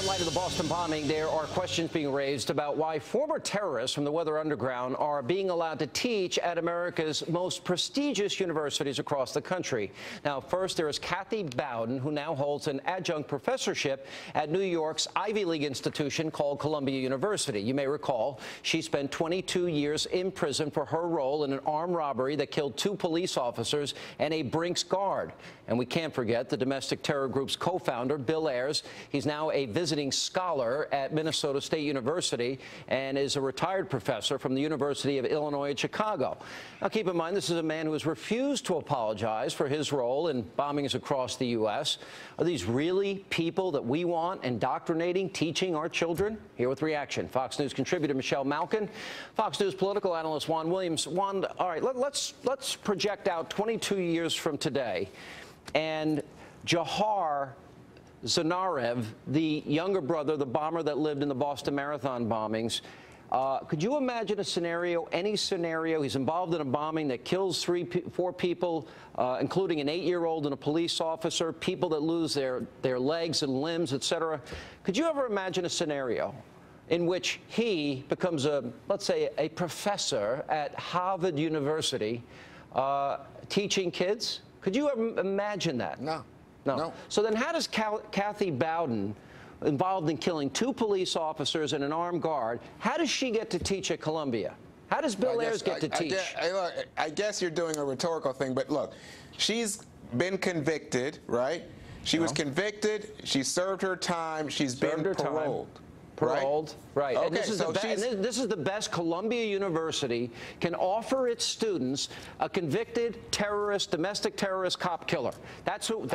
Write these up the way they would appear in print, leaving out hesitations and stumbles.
light of the Boston bombing, there are questions being raised about why former terrorists from the Weather Underground are being allowed to teach at America's most prestigious universities across the country. Now, first, there is Kathy Bowden, who now holds an adjunct professorship at New York's Ivy League institution called Columbia University. You may recall she spent 22 years in prison for her role in an armed robbery that killed 2 police officers and a Brinks guard. And we can't forget the domestic terror group's co-founder, Bill Ayers. He's now a visiting scholar at Minnesota State University and is a retired professor from the University of Illinois at Chicago. Now, keep in mind, this is a man who has refused to apologize for his role in bombings across the U.S. Are these really people that we want indoctrinating, teaching our children? Here with reaction, Fox News contributor Michelle Malkin, Fox News political analyst Juan Williams. Juan, all right, let's project out 22 years from today. And Jahar Zanarev, the younger brother, the bomber that lived in the Boston Marathon bombings, could you imagine a scenario, any scenario, he's involved in a bombing that kills 4 people, including an 8-year-old and a police officer, people that lose their legs and limbs, etc. Could you ever imagine a scenario in which he becomes let's say, a professor at Harvard University teaching kids? Could you ever imagine that? No. So then how does Kathy Bowden, involved in killing 2 police officers and an armed guard, how does she get to teach at Columbia? How does Bill Ayers get to teach? I guess you're doing a rhetorical thing, but look, she's been convicted, right? She was convicted, she served her time, she's been paroled. Paroled, right. Okay, and this is the best Columbia University can offer its students a convicted terrorist, domestic terrorist cop killer. That's who.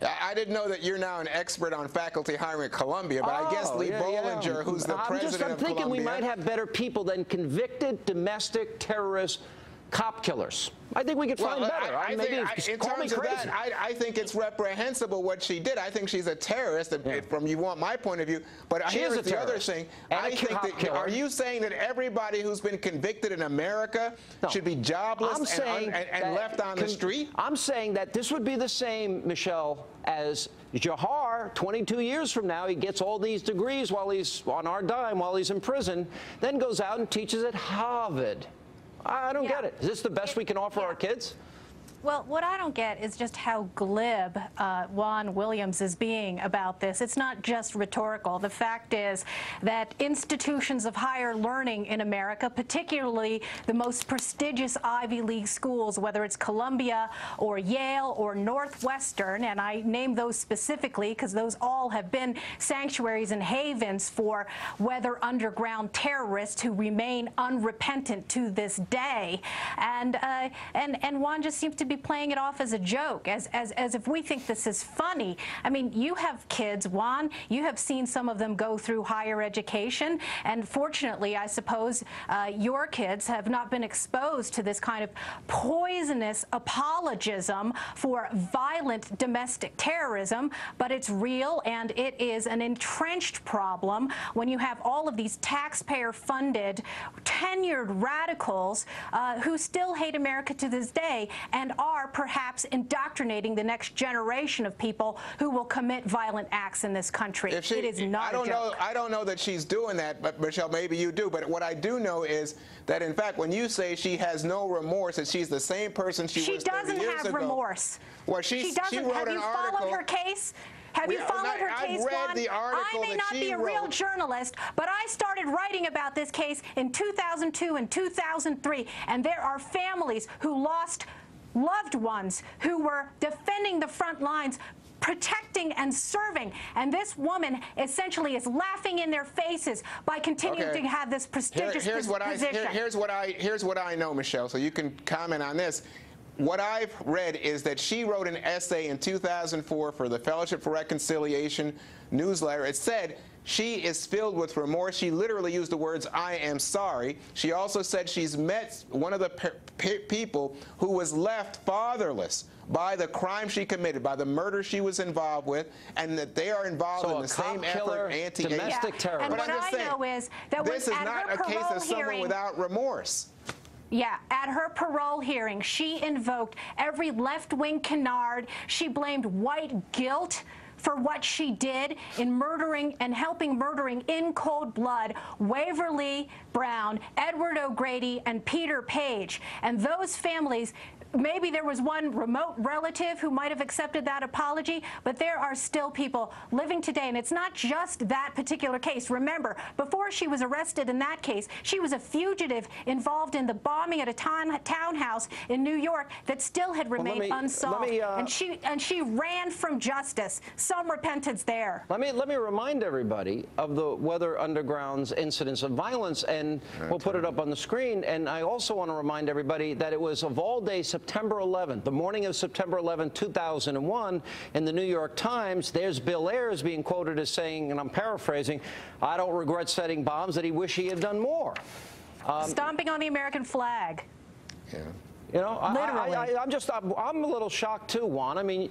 I didn't know that you're now an expert on faculty hiring at Columbia, but I guess Lee Bollinger, who's the president of Columbia. I'm thinking we might have better people than convicted domestic terrorist cop killers. I think we could find better. In terms of that, I think it's reprehensible what she did. I think she's a terrorist, from you want my point of view. But here's the other thing. I think that, are you saying that everybody who's been convicted in America should be jobless and left on the street? I'm saying that this would be the same, Michelle, as Jahar. 22 years from now, he gets all these degrees while he's on our dime, while he's in prison, then goes out and teaches at Harvard. I don't get it. Is this the best we can offer our kids? Well, what I don't get is just how glib Juan Williams is being about this. It's not just rhetorical. The fact is that institutions of higher learning in America, particularly the most prestigious Ivy League schools, whether it's Columbia or Yale or Northwestern, and I name those specifically because those all have been sanctuaries and havens for Weather Underground terrorists who remain unrepentant to this day. And Juan just seems to be playing it off as a joke, as if we think this is funny. I mean, you have kids, Juan. You have seen some of them go through higher education, and fortunately, I suppose, your kids have not been exposed to this kind of poisonous apologism for violent domestic terrorism, but it's real, and it is an entrenched problem when you have all of these taxpayer-funded, tenured radicals who still hate America to this day and are perhaps indoctrinating the next generation of people who will commit violent acts in this country. It is not a joke. I don't know that she's doing that, but Michelle, maybe you do. But what I do know is that, in fact, when you say she has no remorse, that she's the same person she was 30 years ago. She doesn't have remorse. Well, she doesn't. Have you followed her case? Have you followed her case, Juan? I may not be a real journalist, but I started writing about this case in 2002 and 2003, and there are families who lost loved ones who were defending the front lines, protecting and serving, and this woman essentially is laughing in their faces by continuing to have this prestigious position. Here's what I know, Michelle, so you can comment on this. What I've read is that she wrote an essay in 2004 for the Fellowship for Reconciliation newsletter. It said she is filled with remorse. She literally used the words, "I am sorry." She also said she's met one of the people who was left fatherless by the crime she committed, by the murder she was involved with, and that they are involved in the same effort, domestic terror. And what I know is that this is not a case of someone without remorse. Yeah, at her parole hearing, she invoked every left-wing canard. She blamed white guilt for what she did in murdering and helping murdering in cold blood Waverly Brown, Edward O'Grady, and Peter Page. And those families, maybe there was one remote relative who might have accepted that apology, but there are still people living today. And it's not just that particular case. Remember, before she was arrested in that case, she was a fugitive involved in the bombing at a townhouse in New York that still had remained unsolved. And she ran from justice. Some repentance there. Let me remind everybody of the Weather Underground's incidents of violence, and we'll put it up on the screen. And I also want to remind everybody that it was of all days September 11th, the morning of September 11th, 2001, in the New York Times, there's Bill Ayers being quoted as saying, and I'm paraphrasing, "I don't regret setting bombs, that he wished he had done more." Stomping on the American flag. Yeah. You know, literally. I'm a little shocked too, Juan. I mean,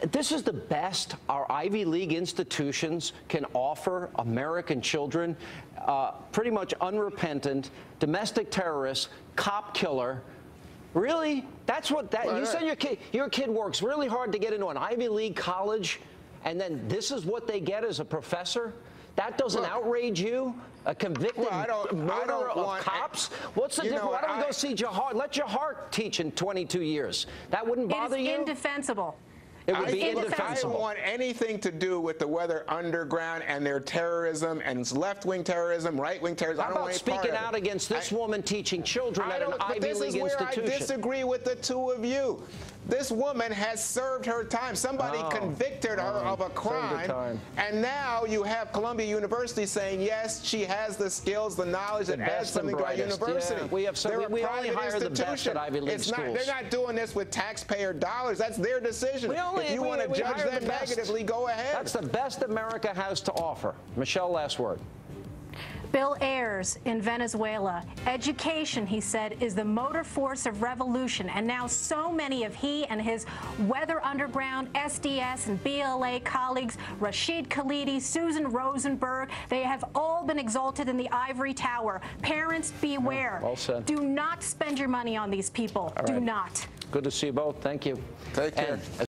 this is the best our Ivy League institutions can offer American children. Pretty much unrepentant, domestic terrorist, cop killer. Really? That's what that, you said your kid works really hard to get into an Ivy League college, and then this is what they get as a professor? That doesn't outrage you? A convicted murderer of cops? What's the difference? Why don't we go see Jahar? Let Jahar teach in 22 years. That wouldn't bother you? It is indefensible. It would be indefensible. I don't want anything to do with the Weather Underground and their terrorism and left-wing terrorism, right-wing terrorism. How about speaking out against this woman teaching children at an Ivy League institution? This is where I disagree with the two of you. This woman has served her time. Somebody convicted her of a crime, and now you have Columbia University saying, yes, she has the skills, the knowledge, that adds something to our university. Yeah, we only hire the best at Ivy League schools. They're not doing this with taxpayer dollars. That's their decision. If you want to judge them negatively, go ahead. That's the best America has to offer. Michelle, last word. Bill Ayers in Venezuela. Education, he said, is the motor force of revolution. And now so many of he and his Weather Underground, SDS, and BLA colleagues, Rashid Khalidi, Susan Rosenberg, they have all been exalted in the ivory tower. Parents, beware. Well said. Do not spend your money on these people. Do not. Good to see you both. Thank you. Take care.